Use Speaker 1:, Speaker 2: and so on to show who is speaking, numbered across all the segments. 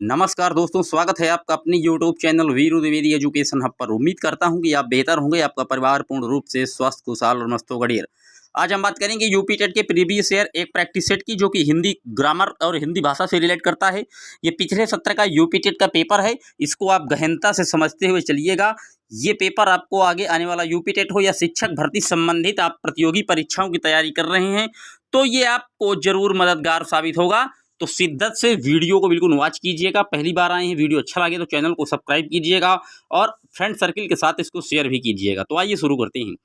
Speaker 1: नमस्कार दोस्तों, स्वागत है आपका अपनी YouTube channel Veeru Dwivedi education hub पर। उम्मीद करता हूं कि आप बेहतर होंगे, आपका परिवार पूर्ण रूप से स्वस्थ, खुशहाल और मस्त होगा डियर। आज हम बात करेंगे यूपी टेट के प्रीवियस ईयर एक प्रैक्टिस सेट की, जो कि हिंदी ग्रामर और हिंदी भाषा से रिलेट करता है। ये पिछले सत्र का यूपी टेट का पेपर है, इसको आप गहनता से समझते हुए चलिएगा। ये पेपर आपको आगे आने वाला यूपी टेट हो या शिक्षक भर्ती संबंधित आप प्रतियोगी परीक्षाओं की तैयारी कर रहे हैं तो ये आपको जरूर मददगार साबित होगा। तो शिद्दत से वीडियो को बिल्कुल वॉच कीजिएगा। पहली बार आए हैं, वीडियो अच्छा लगे तो चैनल को सब्सक्राइब कीजिएगा और फ्रेंड सर्किल के साथ इसको शेयर भी कीजिएगा। तो आइए शुरू करते हैं।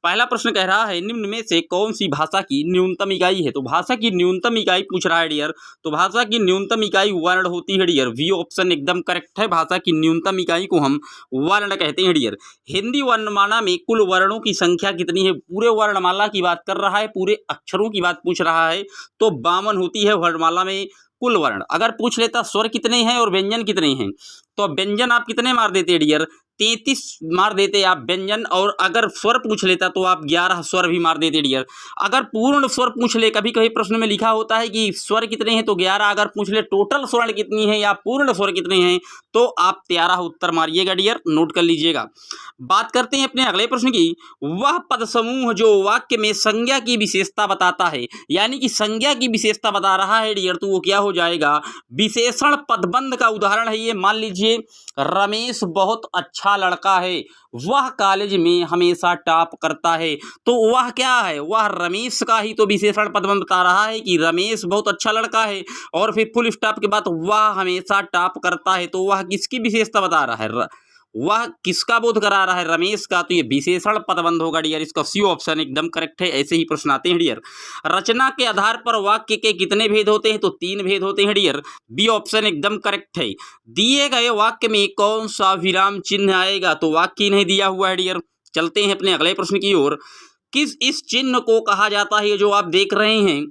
Speaker 1: पहला प्रश्न कह रहा है, निम्न में से कौन सी भाषा की न्यूनतम इकाई है? तो भाषा की न्यूनतम इकाई पूछ रहा है डियर। तो भाषा की न्यूनतम इकाई वर्ण होती है डियर। वी ऑप्शन एकदम करेक्ट है। भाषा की न्यूनतम इकाई को हम वर्ण कहते हैं डियर। हिंदी वर्णमाला में कुल वर्णों की संख्या कितनी है? पूरे वर्णमाला की बात कर रहा है, पूरे अक्षरों की बात पूछ रहा है। तो 52 होती है वर्णमाला में कुल वर्ण। अगर पूछ लेता स्वर कितने हैं और व्यंजन कितने हैं, तो व्यंजन आप कितने मार देते डियर? 33 मार देते आप व्यंजन। और अगर स्वर पूछ लेता तो आप 11 स्वर भी मार देते डियर। अगर पूर्ण स्वर पूछ ले, कभी कभी प्रश्न में लिखा होता है कि स्वर कितने हैं तो 11, अगर पूछ ले टोटल स्वर्ण कितनी है या पूर्ण स्वर कितने हैं तो आप 13 उत्तर मारिएगा डियर, नोट कर लीजिएगा। बात करते हैं अपने अगले प्रश्न की। वह पद समूह जो वाक्य में संज्ञा की विशेषता बताता है, यानी कि संज्ञा की विशेषता बता रहा है डियर, तो वो क्या हो जाएगा? विशेषण पदबंध का उदाहरण है ये। मान लीजिए रमेश बहुत अच्छा लड़का है, वह कॉलेज में हमेशा टॉप करता है। तो वह क्या है? वह रमेश का ही तो विशेषण पदबंध बता रहा है कि रमेश बहुत अच्छा लड़का है, और फिर फुल स्टॉप के बाद वह हमेशा टॉप करता है। तो वह किसकी विशेषता बता रहा है? वह किसका बोध करा रहा है? रमेश का। तो ये विशेषण पदबंध होगा डियर। इसका सी ऑप्शन एकदम करेक्ट है। ऐसे ही प्रश्न आते हैं डियर। रचना के आधार पर वाक्य के कितने भेद होते हैं? तो 3 भेद होते हैं डियर। बी ऑप्शन एकदम करेक्ट है। दिए गए वाक्य में कौन सा विराम चिन्ह आएगा? तो वाक्य नहीं दिया हुआ है डियर। चलते हैं अपने अगले प्रश्न की ओर। किस इस चिन्ह को कहा जाता है? जो आप देख रहे हैं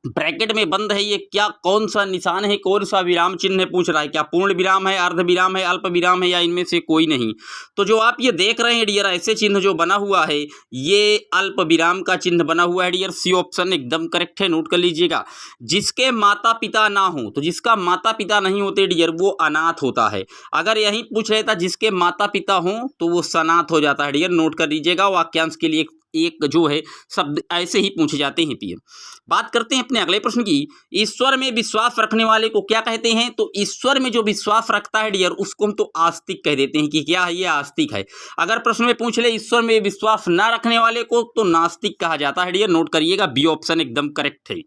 Speaker 1: ब्रैकेट में बंद है, ये क्या कौन सा निशान है, कौन सा विराम चिन्ह है पूछ रहा है। क्या पूर्ण विराम है, अर्ध विराम है, अल्प विराम है, या इनमें से कोई नहीं? तो जो आप ये देख रहे हैं डियर, ऐसे चिन्ह जो बना हुआ है ये अल्प विराम का चिन्ह बना हुआ है डियर। सी ऑप्शन एकदम करेक्ट है, नोट कर लीजिएगा। जिसके माता पिता ना हो, तो जिसका माता पिता नहीं होते डियर वो अनाथ होता है। अगर यही पूछ लेता जिसके माता पिता हो तो वो सनाथ हो जाता है डियर, नोट कर लीजिएगा। वाक्यांश के लिए एक जो है शब्द ऐसे ही पूछे जाते हैं पीएम। बात करते हैं अपने अगले प्रश्न की। ईश्वर में विश्वास रखने वाले को क्या कहते हैं? तो ईश्वर में जो विश्वास रखता है डियर उसको हम तो आस्तिक कह देते हैं कि क्या है, ये आस्तिक है। अगर प्रश्न में पूछ ले ईश्वर में विश्वास ना रखने वाले को तो नास्तिक कहा जाता है डियर, नोट करिएगा। बी ऑप्शन एकदम करेक्ट है।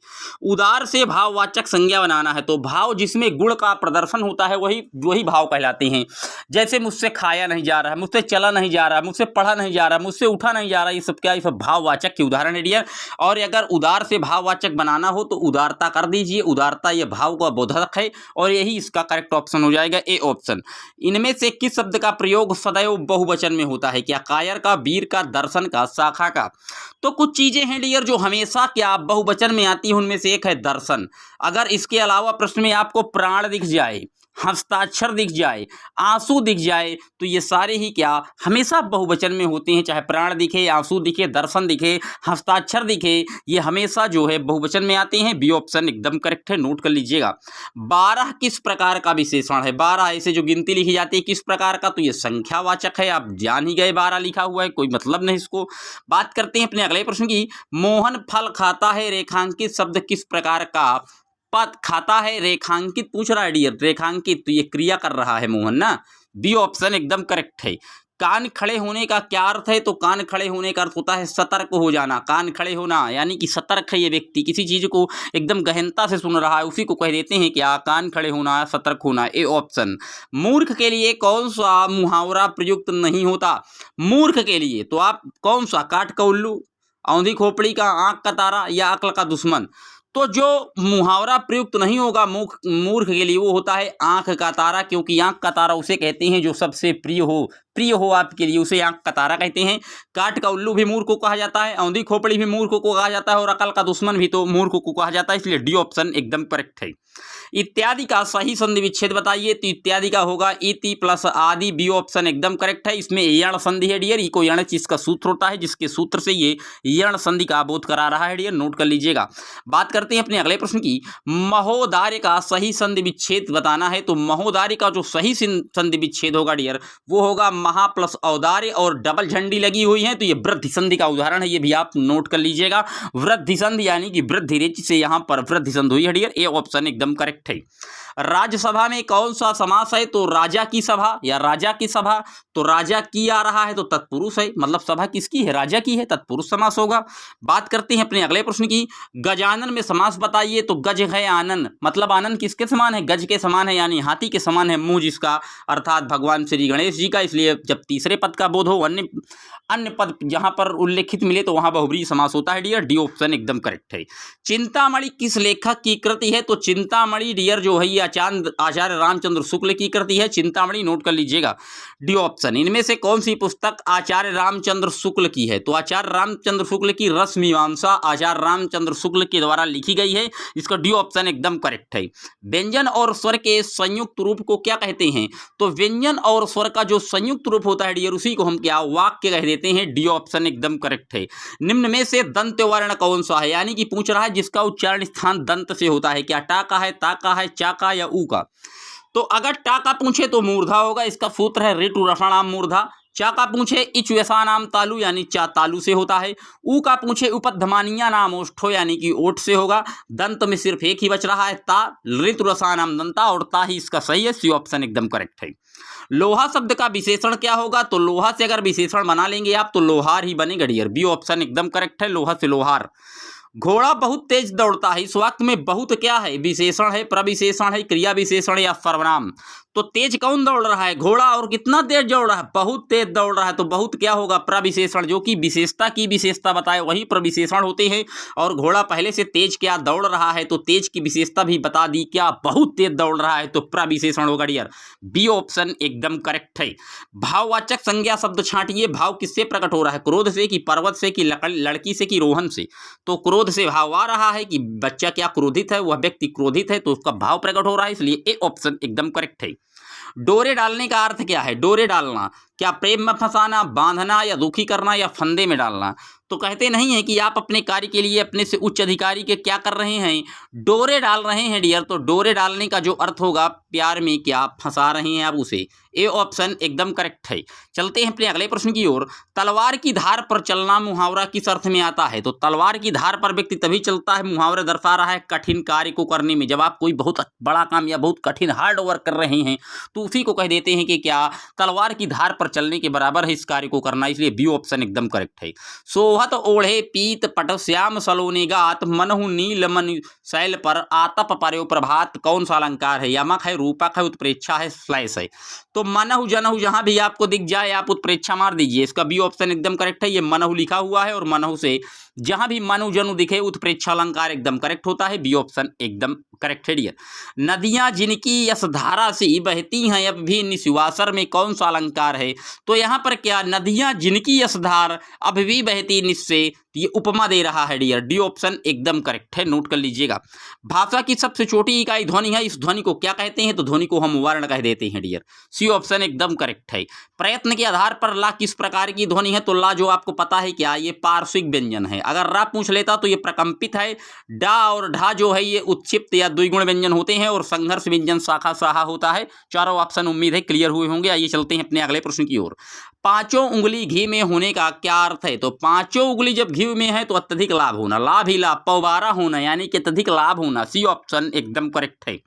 Speaker 1: उदार से भाववाचक संज्ञा बनाना है, तो भाव जिसमें गुण का प्रदर्शन होता है वही भाव कहलाते हैं। जैसे मुझसे खाया नहीं जा रहा है, मुझसे चला नहीं जा रहा है, मुझसे पढ़ा नहीं जा रहा है, मुझसे उठा नहीं जा रहा है, ये सब क्या, ये सब भाववाचक के उदाहरण है डियर। और अगर उदार से भाववाचक बनाना हो तो उदारता कर दीजिए। उदारता ये भाव का बोधक है और यही इसका करेक्ट ऑप्शन हो जाएगा, ए ऑप्शन। इनमें से किस शब्द का प्रयोग सदैव बहुवचन में होता है? क्या कायर का, वीर का, दर्शन का, शाखा का? तो कुछ चीजें हैं डियर जो हमेशा क्या बहुवचन में आती है, उनमें से एक है दर्शन। अगर इसके अलावा प्रश्न में आपको प्राण दिख जाए, हस्ताक्षर दिख जाए, आंसू दिख जाए, तो ये सारे ही क्या हमेशा बहुवचन में होते हैं। चाहे प्राण दिखे, आंसू दिखे, दर्शन दिखे, हस्ताक्षर दिखे, ये हमेशा जो है बहुवचन में आते हैं। बी ऑप्शन एकदम करेक्ट है, नोट कर लीजिएगा। 12 किस प्रकार का विशेषण है? 12 ऐसे जो गिनती लिखी जाती है किस प्रकार का? तो ये संख्यावाचक है। आप जान ही गए 12 लिखा हुआ है, कोई मतलब नहीं इसको। बात करते हैं अपने अगले प्रश्न की। मोहन फल खाता है, रेखांकित शब्द किस प्रकार का? पद खाता है, रेखांकित पूछ रहा है डियर। रेखांकित तो ये क्रिया कर रहा है मोहन ना। बी ऑप्शन एकदम करेक्ट है। कान खड़े होने का क्या अर्थ है? तो कान खड़े होने का अर्थ होता है सतर्क हो जाना। कान खड़े होना यानी कि सतर्क है ये व्यक्ति, किसी चीज को एकदम गहनता से सुन रहा है, उसी को कह देते हैं क्या, कान खड़े होना, सतर्क होना, ए ऑप्शन। मूर्ख के लिए कौन सा मुहावरा प्रयुक्त नहीं होता? मूर्ख के लिए तो आप कौन सा, काट का उल्लू, औंधी खोपड़ी का, आंख का तारा, या अक्ल का दुश्मन? तो जो मुहावरा प्रयुक्त नहीं होगा मूर्ख के लिए वो होता है आंख का तारा, क्योंकि आंख का तारा उसे कहते हैं जो सबसे प्रिय हो प्रिय हो आपके लिए उसे आंख का तारा कहते हैं। काट का उल्लू भी मूर्ख को कहा जाता है, औंधी खोपड़ी भी मूर्ख को कहा जाता है और अकल का दुश्मन भी तो मूर्ख को कहा जाता है, इसलिए डी ऑप्शन एकदम करेक्ट है। इत्यादि का सही संधि विच्छेद बताइए, तो इत्यादि का होगा इति प्लस आदि, बी ऑप्शन एकदम करेक्ट है। इसमें यण संधि है डियर, इको यण चीज का सूत्र होता है जिसके सूत्र से ये यण संधि का बोध करा रहा है डियर, नोट कर लीजिएगा। बात करते हैं अपने अगले प्रश्न की। महोदार्य का सही संधि विच्छेद बताना है, तो महोदार्य का जो सही संधि विच्छेद होगा डियर वो होगा महा प्लस औदार्य और डबल झंडी लगी हुई है, तो ये वृद्धि संधि का उदाहरण है, ये भी आप नोट कर लीजिएगा। वृद्धि संधि यानी कि वृद्धि रेच से यहाँ पर वृद्धि संधि हुई है डियर, ए ऑप्शन एकदम करेक्ट है। राज्यसभा में कौन सा समास है, तो राजा की सभा या राजा की सभा, तो राजा की आ रहा है तो तत्पुरुष है, मतलब सभा किसकी है, राजा की है, तत्पुरुष समास होगा। बात करते हैं अपने अगले प्रश्न की। गजानन में समास बताइए, तो गज है आनन, मतलब आनन किसके समान है, गज के समान है, यानी हाथी के समान है मुंह जिसका, अर्थात भगवान श्री गणेश जी का, इसलिए जब तीसरे पद का बोध हो, अन्य पद जहां पर उल्लेखित मिले तो वहां बहुब्रीहि समास होता है डियर, डी ऑप्शन एकदम करेक्ट है। चिंतामणि किस लेखक की कृति है, तो चिंतामणि डियर जो है आचार्य रामचंद्र शुक्ल की कृति है, चिंतामणि नोट कर लीजिएगा, डी ऑप्शन। इनमें से कौन सी पुस्तक आचार्य रामचंद्र शुक्ल की है, तो आचार्य रामचंद्र शुक्ल की रस मीमांसा आचार्य रामचंद्र शुक्ल के द्वारा लिखी गई है, इसका डी ऑप्शन एकदम करेक्ट है। व्यंजन और स्वर के संयुक्त रूप को क्या कहते हैं, तो व्यंजन और स्वर का जो संयुक्त रूप होता है डियर उसी को हम क्या वाक्य कह देते हैं, डी ऑप्शन एकदम करेक्ट है। निम्न में से दंत वर्ण कौन सा है, यानी कि पूछ रहा है जिसका उच्चारण स्थान दंत से होता है, क्या टा का है, ता का है, चा का या ऊ का। तो अगर टा का पूछे तो मूर्धा होगा, इसका सूत्र है ऋतु रसाणाम मूर्धा। चा का पूछे इच व्यसा नाम तालु, यानी चा तालु से होता है। ऊ का पूछे उपधमानिया नाम ओष्ठो, यानी कि ओठ से होगा। दंत में सिर्फ एक ही बच रहा है ता, ऋतु रसा नाम दंता, और ता ही इसका सही है, सी ऑप्शन एकदम करेक्ट है। लोहा शब्द का विशेषण क्या होगा, तो लोहा से अगर विशेषण बना लेंगे आप तो लोहार ही बनेगा डियर, बी ऑप्शन एकदम करेक्ट है, लोहा से लोहार। घोड़ा बहुत तेज दौड़ता है, इस वाक्य में बहुत क्या है, विशेषण है, प्रविशेषण है, क्रिया विशेषण या सर्वनाम। तो तेज कौन दौड़ रहा है, घोड़ा, और कितना तेज दौड़ रहा है, बहुत तेज दौड़ रहा है, तो बहुत क्या होगा, प्रविशेषण, जो कि विशेषता की विशेषता बताए वही प्रविशेषण होते हैं। और घोड़ा पहले से तेज क्या दौड़ रहा है तो तेज की विशेषता भी बता दी, क्या बहुत तेज दौड़ रहा है, तो प्रविशेषण होगा डियर, बी ऑप्शन एकदम करेक्ट है। भाववाचक संज्ञा शब्द छांटिए, भाव किससे प्रकट हो रहा है, क्रोध से कि पर्वत से कि लड़की से कि रोहन से, तो क्रोध से भाव आ रहा है कि बच्चा क्या क्रोधित है, वह व्यक्ति क्रोधित है, तो उसका भाव प्रकट हो रहा है, इसलिए ए ऑप्शन एकदम करेक्ट है। डोरे डालने का अर्थ क्या है, डोरे डालना क्या प्रेम में फंसाना, बांधना या दुखी करना या फंदे में डालना। तो कहते नहीं है कि आप अपने कार्य के लिए अपने से उच्च अधिकारी के क्या कर रहे हैं, डोरे डाल रहे हैं डियर। तो डोरे डालने का जो अर्थ होगा प्यार में क्या फंसा रहे हैं आप उसे, ए ऑप्शन एकदम करेक्ट है। चलते हैं अपने अगले प्रश्न की ओर। तलवार की धार पर चलना मुहावरा किस अर्थ में आता है, तो तलवार की धार पर व्यक्ति तभी चलता है, मुहावरा दर्शा रहा है कठिन कार्य को करने में। जब आप कोई बहुत बड़ा काम या बहुत कठिन हार्ड वर्क कर रहे हैं तो उसी को कह देते हैं कि क्या तलवार की धार पर चलने के बराबर है इस कार्य को करना, इसलिए बी ऑप्शन एकदम करेक्ट है। सोहत ओढ़े पीत पट श्याम सलोने गात, मनहु नील मन शैल पर आतप पर्यो प्रभात, कौन सा अलंकार है, यमक है, रूपक है, उत्प्रेक्षा है, श्लेष है। तो मनहु जनहु जहां भी आपको दिख जाए आप उत्प्रेक्षा मार दीजिए, इसका बी ऑप्शन एकदम करेक्ट है। ये मनहु लिखा हुआ है और मनहु से जहां भी मनु जनु दिखे उत्प्रेक्षा अलंकार एकदम करेक्ट होता है, बी ऑप्शन एकदम करेक्ट है डियर। नदियां जिनकी यश धारा से बहती हैं अब भी निस्वासर में कौन सा अलंकार है, तो यहाँ पर क्या नदियां जिनकी यशधार अब भी बहती निस्से, ये उपमा दे रहा है डियर, डी ऑप्शन एकदम करेक्ट है, नोट कर लीजिएगा। भाषा की सबसे छोटी इकाई ध्वनि है, इस ध्वनि को क्या कहते हैं, तो ध्वनि को हम वर्ण कह देते हैं डियर, सी ऑप्शन एकदम करेक्ट है। प्रयत्न के आधार पर ला किस प्रकार की ध्वनि है, तो ला जो आपको पता है क्या, ये पार्श्विक व्यंजन है। अगर रा पूछ लेता तो ये प्रकंपित है, डा और ढा जो है ये उत्क्षिप्त या द्विगुण व्यंजन होते हैं, और संघर्ष व्यंजन शाखा साहा होता है। चारों ऑप्शन उम्मीद है क्लियर हुए होंगे। आइए चलते हैं अपने अगले प्रश्न की ओर। पांचों उंगली घी में होने का क्या अर्थ है, तो पांचों उंगली जब घी में है तो अत्यधिक लाभ होना, लाभ ही लाभ, पौबारा होना यानी कि अत्यधिक लाभ होना, सी ऑप्शन एकदम करेक्ट है।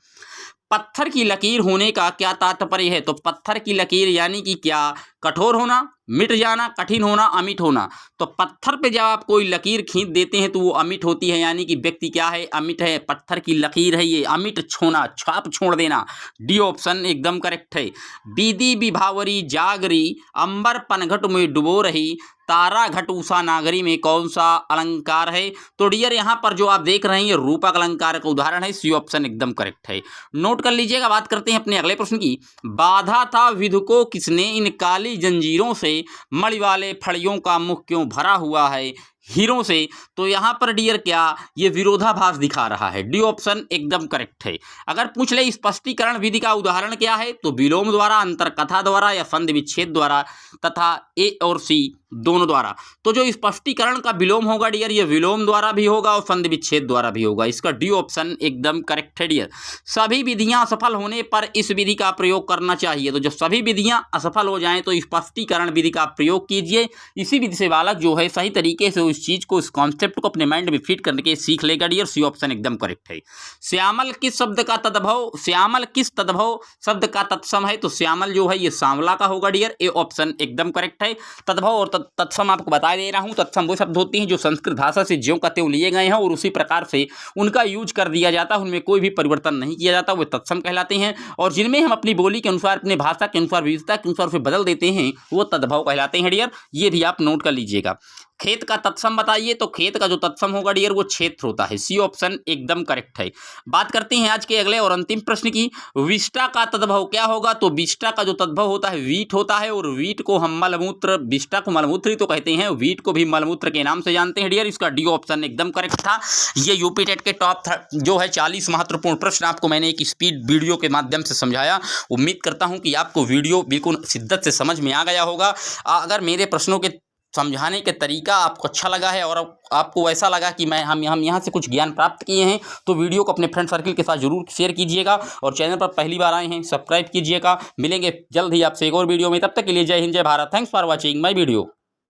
Speaker 1: पत्थर की लकीर होने का क्या तात्पर्य है, तो पत्थर की लकीर यानी कि क्या, कठोर होना, मिट जाना, कठिन होना, अमिट होना। तो पत्थर पे जब आप कोई लकीर खींच देते हैं तो वो अमिट होती है, यानी कि व्यक्ति क्या है, अमिट है, पत्थर की लकीर है ये, अमिट छोना, छाप छोड़ देना, डी ऑप्शन एकदम करेक्ट है। बीदी विभावरी जागरी अंबर पनघट में डुबो रही, तारा घट उषा नागरी में कौन सा अलंकार है? तो डियर यहाँ पर जो आप देख रहे हैं ये रूपक अलंकार का उदाहरण है, सी ऑप्शन एकदम करेक्ट है। नोट कर लीजिएगा। बात करते हैं अपने अगले प्रश्न की। बाधा था विधु को किसने, इन काली जंजीरों से मणि वाले फड़ियों का मुख क्यों भरा हुआ है हीरों से? तो यहाँ पर डियर क्या ये विरोधाभास दिखा रहा है, डी ऑप्शन एकदम करेक्ट है। अगर पूछ ले स्पष्टीकरण विधि का उदाहरण क्या है, तो विलोम द्वारा, अंतरकथा द्वारा या संधि विच्छेद द्वारा तथा ए और सी दोनों द्वारा। तो जो स्पष्टीकरण का विलोम होगा डियर ये विलोम द्वारा भी होगा और संधि विच्छेद द्वारा भी होगा। इसका डी ऑप्शन एकदम करेक्ट है डियर। सभी विधियां असफल होने पर इस विधि का प्रयोग करना चाहिए। तो जब सभी विधियां असफल हो जाएं तो स्पष्टीकरण विधि का प्रयोग कीजिए। इसी विधि से बालक जो है सही तरीके से उस चीज को, इस कॉन्सेप्ट को अपने माइंड में फिट करके सीख लेगा डियर। सी ऑप्शन एकदम करेक्ट है। श्यामल किस शब्द का तद्भव, श्यामल किस तद्भव शब्द का तत्सम है? तो श्यामल जो है ये सांवला का होगा डियर। ए ऑप्शन एकदम करेक्ट है। तद्भव और तत्सम आपको बता दे रहा हूं। तत्सम वो शब्द होते हैं जो संस्कृत भाषा से ज्यों का त्यों लिए गए हैं और उसी प्रकार से उनका यूज कर दिया जाता है, उनमें कोई भी परिवर्तन नहीं किया जाता, वो तत्सम कहलाते हैं। और जिनमें हम अपनी बोली के अनुसार, अपने भाषा के अनुसार, विविधता के अनुसार उसे बदल देते हैं वो तद्भव कहलाते हैं डियर। ये भी आप नोट कर लीजिएगा। खेत का तत्सम बताइए। तो खेत का जो तत्सम होगा डियर वो क्षेत्र होता है। सी ऑप्शन एकदम करेक्ट है। बात करते हैं आज के अगले और अंतिम प्रश्न की। विष्टा का तद्भव क्या होगा? तो विष्टा का जो तद्भव होता है वीट होता है और वीट को हम मलमूत्र, विष्टा को मलमूत्र ही तो कहते हैं, वीट को भी मलमूत्र के नाम से जानते हैं डियर। इसका डी ऑप्शन एकदम करेक्ट था। ये यूपी टेट के टॉप जो है 40 महत्वपूर्ण प्रश्न आपको मैंने एक स्पीड वीडियो के माध्यम से समझाया। उम्मीद करता हूं कि आपको वीडियो बिल्कुल शिद्दत से समझ में आ गया होगा। अगर मेरे प्रश्नों के समझाने के तरीका आपको अच्छा लगा है और आपको ऐसा लगा कि हम यहाँ से कुछ ज्ञान प्राप्त किए हैं तो वीडियो को अपने फ्रेंड सर्किल के साथ जरूर शेयर कीजिएगा और चैनल पर पहली बार आए हैं सब्सक्राइब कीजिएगा। मिलेंगे जल्द ही आपसे एक और वीडियो में, तब तक के लिए जय हिंद जय Bharat. Thanks for watching my video.